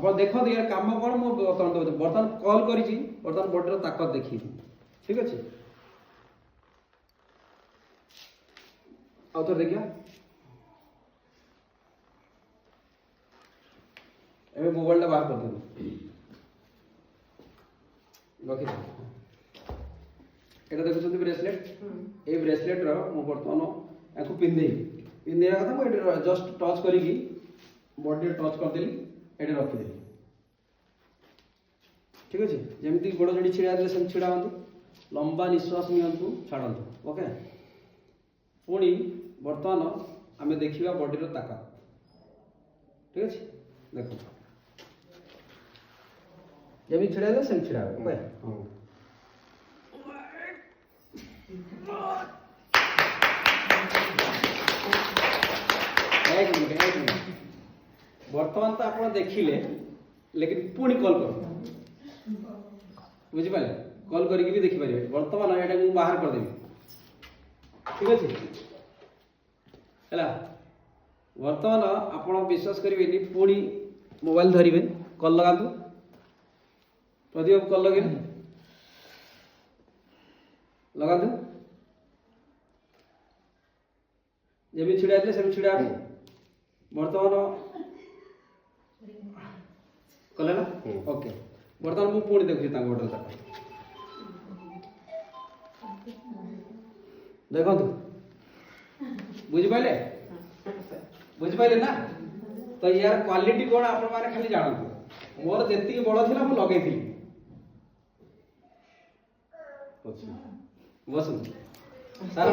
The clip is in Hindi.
आपण देखो यार काम कोन मो बर्तन कॉल करी बर्तन बॉडीर ताकत देखी ठीक अच्छे आउ तो देखिया एबे मोबाइल टा बाहर कर दे रखी एटा देखुछन ब्रेसलेट ए ब्रेसलेट रो मो बर्तमान याकू पिंदे कथा मुझे जस्ट टच करी बॉडी टच कर देली एटे रखी देली ठीक अच्छे जमी गोड़ जोड़ी छिड़ा देले सेम छिड़ा हूँ लंबा निश्वास नियंतु छाड़तु ओके पुणी बर्तमान आम देखा बॉडी ताकत ठीक अच्छे देख जमी छिड़ा देले सेम छिड़ा ओके एक मिनट बर्तमान तो आप देखिले लेकिन पुणी कॉल कर बुझिपारे कॉल करके भी देखि पारे बर्तमान एटा मु बाहर कर देबी ठीक अछि हला बर्तमान आपण विश्वास करिवेनी पुणी मोबाइल धरिबे कॉल लगातु प्रदीप कॉल लगे लगातु जेबी छिड़ा दे सेम छिड़ा बर्तमान कले ना ओके बर्तमान मु पुणी देखि ता गोडर ता देखंतु बुझि पाइले ना तो यार क्वालिटी कोन आपण माने खाली जानतु मोर जेति बड़ थिला मु लगै थिली अच्छा बस सारा